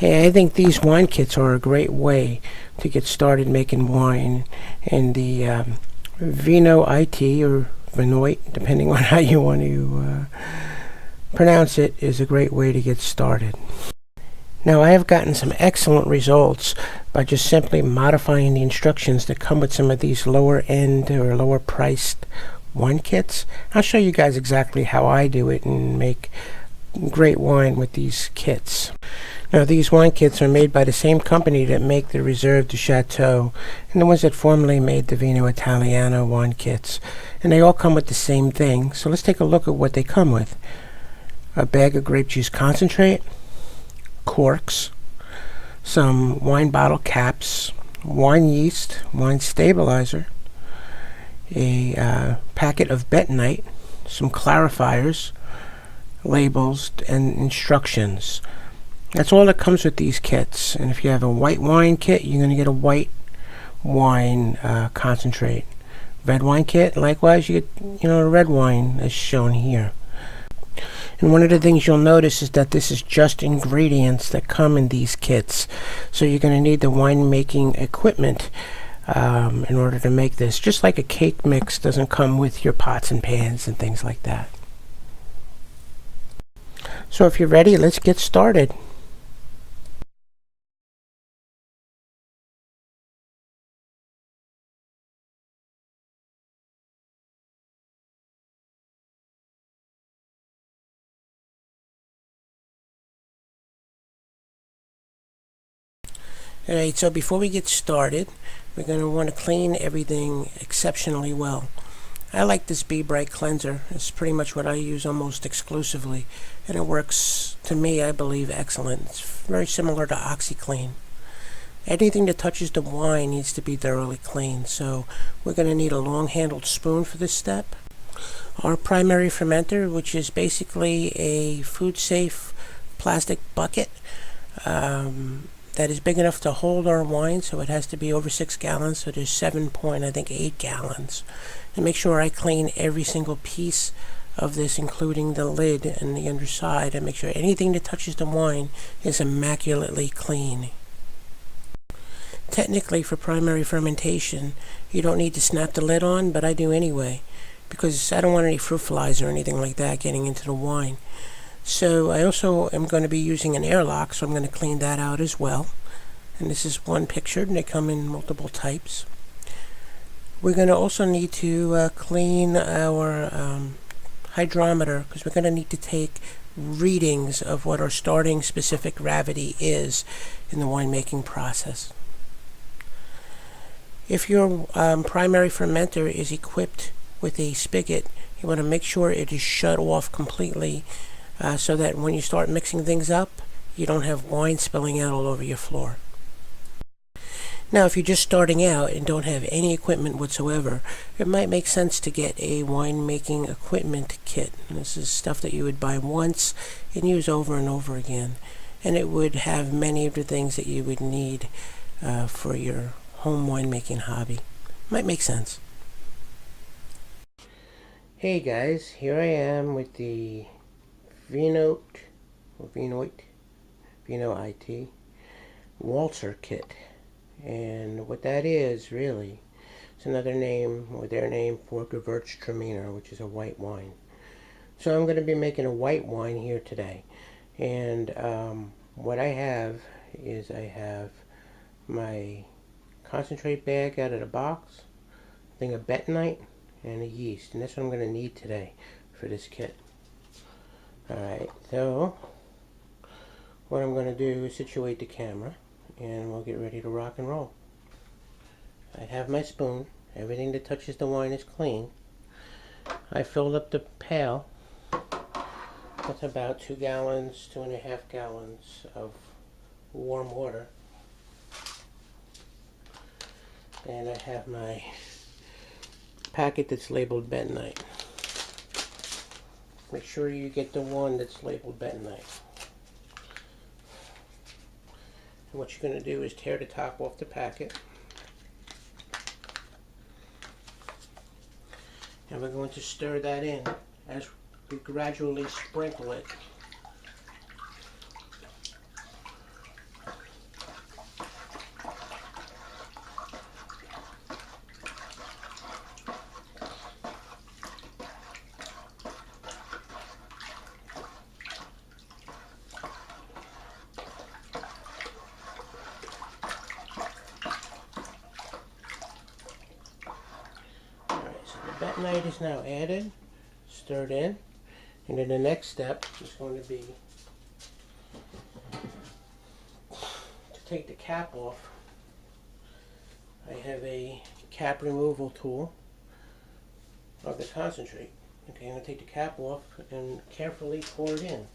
Hey, I think these wine kits are a great way to get started making wine, and the Vinoit or Vinoit, depending on how you want to pronounce it, is a great way to get started. Now, I have gotten some excellent results by just simply modifying the instructions that come with some of these lower end or lower priced wine kits. I'll show you guys exactly how I do it and make great wine with these kits. Now, these wine kits are made by the same company that make the Reserve du Chateau and the ones that formerly made the Vino Italiano wine kits. And they all come with the same thing. So let's take a look at what they come with. A bag of grape juice concentrate, corks, some wine bottle caps, wine yeast, wine stabilizer, a packet of bentonite, some clarifiers, labels, and instructions. That's all that comes with these kits. And if you have a white wine kit, you're going to get a white wine concentrate. Red wine kit, likewise, you get a red wine as shown here. And one of the things you'll notice is that this is just ingredients that come in these kits. So you're going to need the winemaking equipment in order to make this. Just like a cake mix doesn't come with your pots and pans and things like that. So if you're ready, let's get started. Alright, so before we get started, we're going to want to clean everything exceptionally well. I like this Be Bright cleanser. It's pretty much what I use almost exclusively, and it works, to me, I believe, excellent. It's very similar to OxyClean. Anything that touches the wine needs to be thoroughly cleaned, so we're going to need a long-handled spoon for this step. Our primary fermenter, which is basically a food-safe plastic bucket, that is big enough to hold our wine, so it has to be over 6 gallons, so there's 7.8 gallons. And make sure I clean every single piece of this, including the lid and the underside, and make sure anything that touches the wine is immaculately clean. Technically, for primary fermentation, you don't need to snap the lid on, but I do anyway, because I don't want any fruit flies or anything like that getting into the wine. So I also am going to be using an airlock, so I'm going to clean that out as well. And this is one picture, and they come in multiple types. We're going to also need to clean our hydrometer, because we're going to need to take readings of what our starting specific gravity is in the winemaking process. If your primary fermenter is equipped with a spigot, you want to make sure it is shut off completely, so that when you start mixing things up, you don't have wine spilling out all over your floor. Now, if you're just starting out and don't have any equipment whatsoever, it might make sense to get a winemaking equipment kit. And this is stuff that you would buy once and use over and over again. And it would have many of the things that you would need for your home winemaking hobby. Might make sense. Hey guys, here I am with the Vinoit Waltzer kit, and what that is really, it's another name, or their name, for Gewürztraminer, which is a white wine. So I'm going to be making a white wine here today, and what I have is I have my concentrate bag out of the box, a thing of bentonite, and a yeast, and that's what I'm going to need today for this kit. Alright, so what I'm going to do is situate the camera, and we'll get ready to rock and roll. I have my spoon. Everything that touches the wine is clean. I filled up the pail. That's about 2 gallons, 2.5 gallons of warm water. And I have my packet that's labeled bentonite. Make sure you get the one that's labeled bentonite. And what you're going to do is tear the top off the packet. And we're going to stir that in as we gradually sprinkle it That night is now added, stirred in, and then the next step is going to be to take the cap off. I have a cap removal tool of the concentrate. Okay, I'm going to take the cap off and carefully pour it in.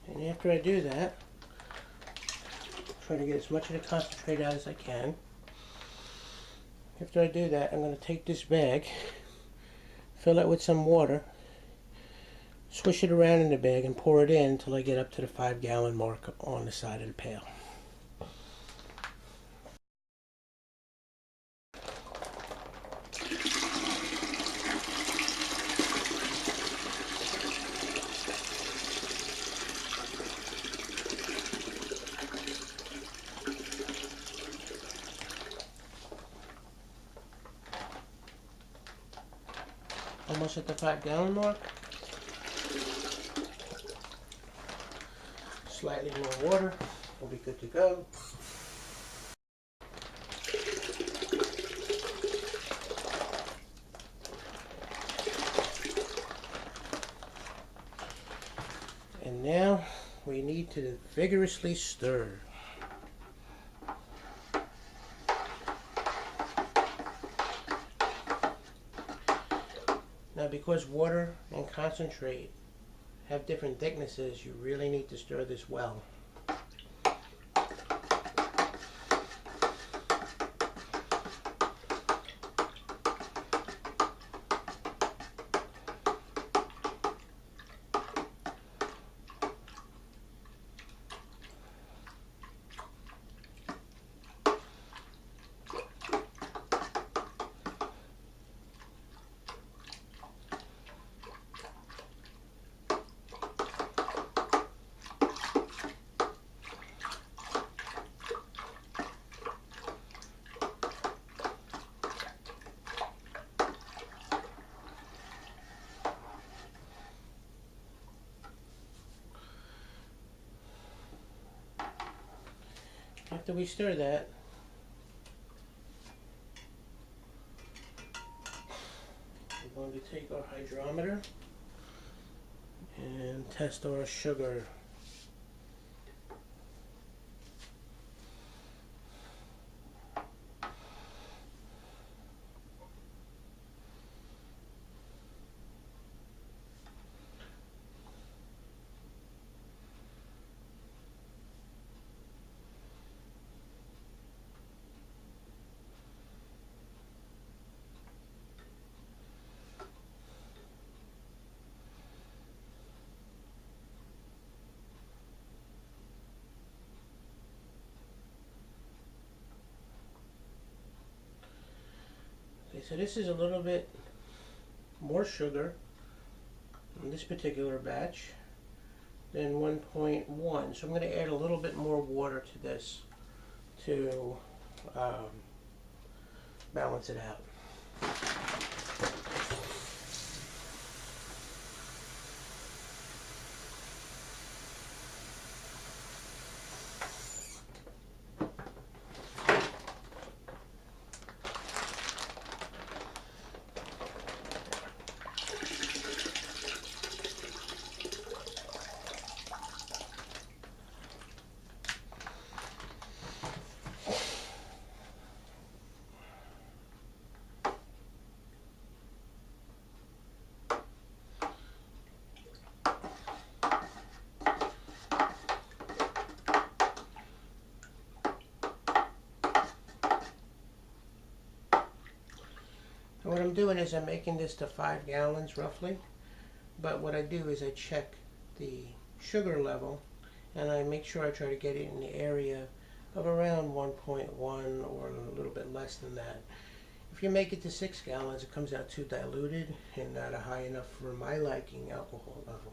And after I do that, try to get as much of the concentrate out as I can. After I do that, I'm going to take this bag, fill it with some water, swish it around in the bag, and pour it in until I get up to the 5-gallon mark on the side of the pail. Almost at the 5-gallon mark. Slightly more water, we'll be good to go. And now we need to vigorously stir. Now, because water and concentrate have different thicknesses, you really need to stir this well. After we stir that, we're going to take our hydrometer and test our sugar. Okay, so this is a little bit more sugar in this particular batch than 1.1. So I'm going to add a little bit more water to this to balance it out. I'm doing is I'm making this to 5 gallons roughly, but what I do is I check the sugar level and I make sure I try to get it in the area of around 1.1 or a little bit less than that. If you make it to 6 gallons, it comes out too diluted and not a high enough for my liking alcohol level.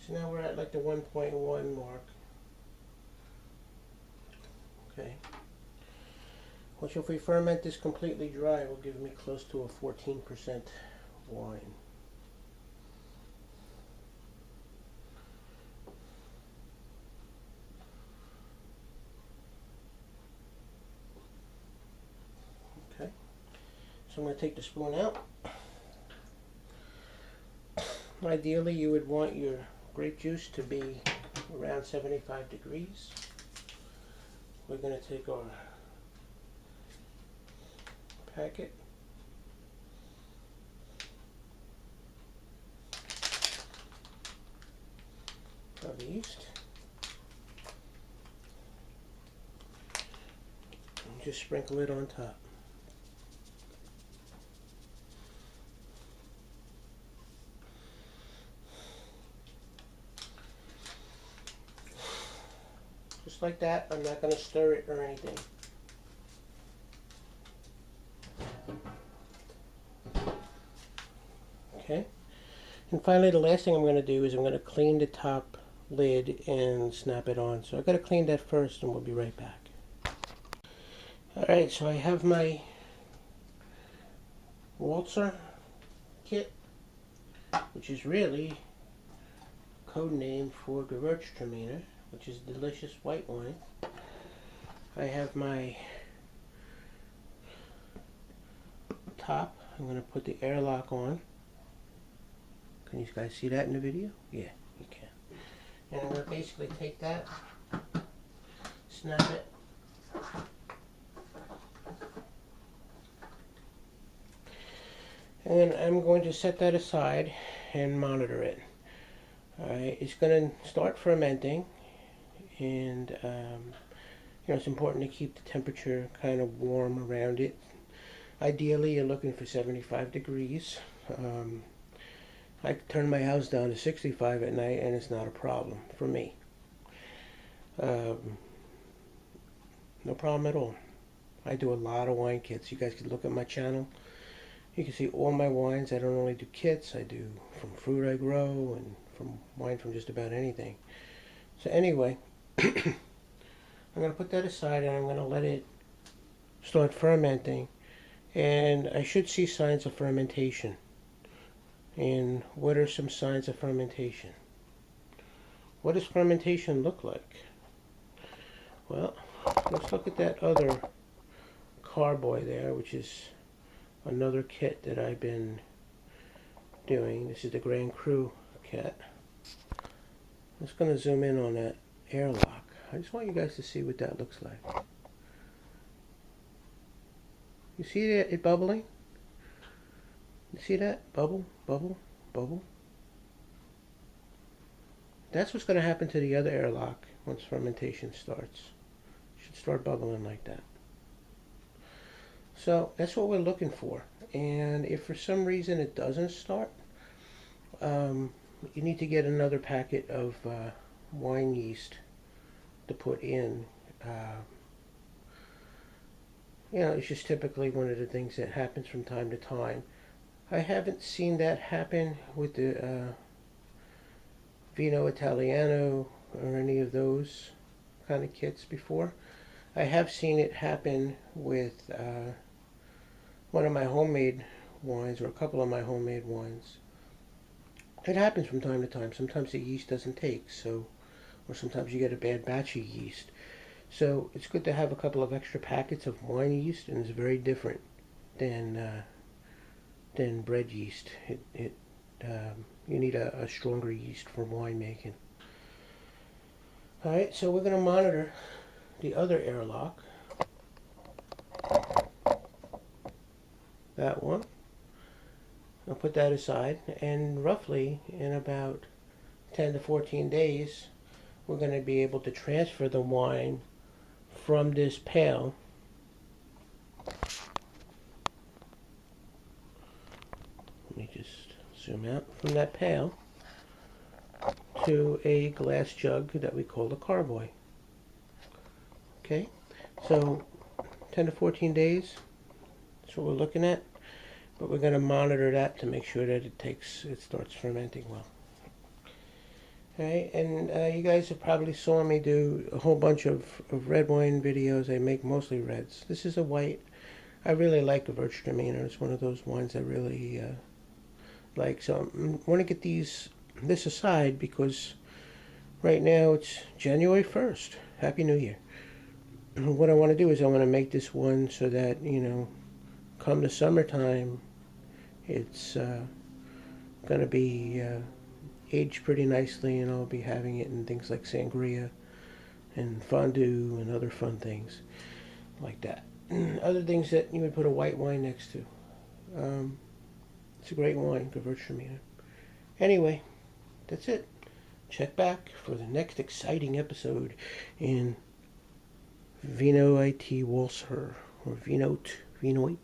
So now we're at like the 1.1 mark. Okay. Which if we ferment this completely dry will give me close to a 14% wine. Okay. So I'm going to take the spoon out. Ideally you would want your grape juice to be around 75 degrees. We're going to take our packet of yeast and just sprinkle it on top. Just like that. I'm not going to stir it or anything. Okay. And finally, the last thing I'm going to do is I'm going to clean the top lid and snap it on. So I've got to clean that first and we'll be right back. Alright, so I have my Waltzer kit, which is really a code name for Gewürztraminer, which is delicious white wine. I have my top. I'm going to put the airlock on. Can you guys see that in the video? Yeah, you can. And I'm going to basically take that, snap it, and I'm going to set that aside and monitor it. Alright, it's going to start fermenting, and you know, it's important to keep the temperature kind of warm around it. Ideally, you're looking for 75 degrees. I turn my house down to 65 at night and it's not a problem for me. No problem at all. I do a lot of wine kits. You guys can look at my channel. You can see all my wines. I don't only do kits. I do from fruit I grow and from wine from just about anything. So anyway, I'm going to put that aside and I'm going to let it start fermenting. And I should see signs of fermentation. And what are some signs of fermentation? What does fermentation look like? Well, let's look at that other carboy there, which is another kit that I've been doing. This is the Grand Cru kit. I'm just going to zoom in on that airlock. I just want you guys to see what that looks like. You see it bubbling? You see that? Bubble, bubble, bubble. That's what's going to happen to the other airlock once fermentation starts. It should start bubbling like that. So that's what we're looking for. And if for some reason it doesn't start, you need to get another packet of wine yeast to put in. You know, it's just typically one of the things that happens from time to time. I haven't seen that happen with the Vinoit Italiano or any of those kind of kits before. I have seen it happen with one of my homemade wines, or a couple of my homemade wines. It happens from time to time. Sometimes the yeast doesn't take, so, or sometimes you get a bad batch of yeast. So it's good to have a couple of extra packets of wine yeast, and it's very different than bread yeast. You need a stronger yeast for winemaking. All right, so we're going to monitor the other airlock. That one. I'll put that aside, and roughly in about 10 to 14 days, we're going to be able to transfer the wine from this pail let me just zoom out from that pail to a glass jug that we call a carboy. Okay, so 10 to 14 days, that's what we're looking at, but we're going to monitor that to make sure that it starts fermenting well. Okay, and you guys have probably saw me do a whole bunch of red wine videos. I make mostly reds. This is a white. I really like Gewürztraminer. It's one of those wines I really like. So I want to get this aside because right now it's January 1st. Happy New Year. What I want to do is I want to make this one so that, you know, come the summertime, it's going to be aged pretty nicely, and I'll be having it in things like sangria and fondue and other fun things like that. Other things that you would put a white wine next to. It's a great wine, Gewürztraminer. Anyway, that's it. Check back for the next exciting episode in Vinoit Waltzer, or Vinoit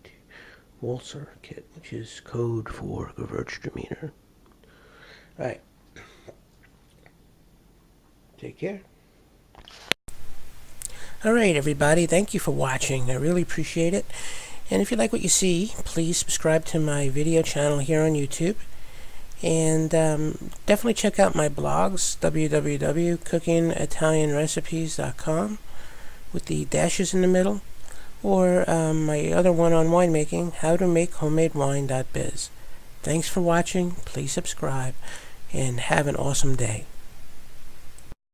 Waltzer kit, which is code for Gewürztraminer. Alright. Take care. Alright, everybody. Thank you for watching. I really appreciate it. And if you like what you see, please subscribe to my video channel here on YouTube. And definitely check out my blogs, www.cookingitalianrecipes.com with the dashes in the middle, or my other one on winemaking, howtomakehomemade.biz. Thanks for watching. Please subscribe, and have an awesome day.